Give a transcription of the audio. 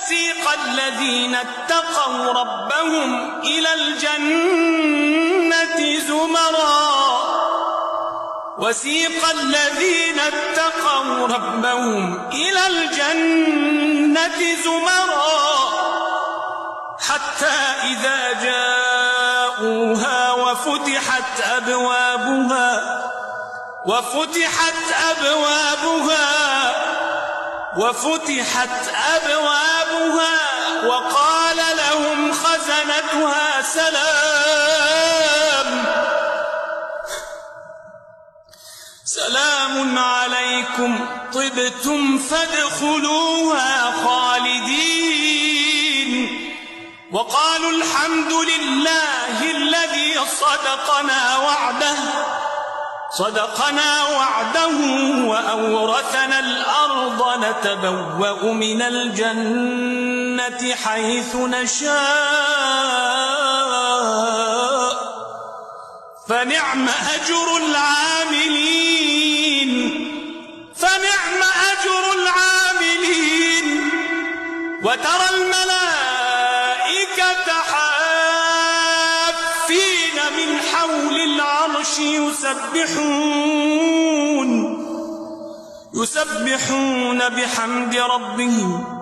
وسيق الذين اتقوا ربهم إلى الجنة زمرا وسيق الذين اتقوا ربهم إلى الجنة زمرا حتى إذا جاءوها وفتحت أبوابها وقال لهم خزنتها سلام عليكم طبتم فادخلوها خالدين وقالوا الحمد لله الذي صدقنا وعده وأورثنا الأرض نتبوأ من الجنة حيث نشاء فنعم أجر العاملين وترى الملائكة حافين من حول العرش يسبحون بحمد ربهم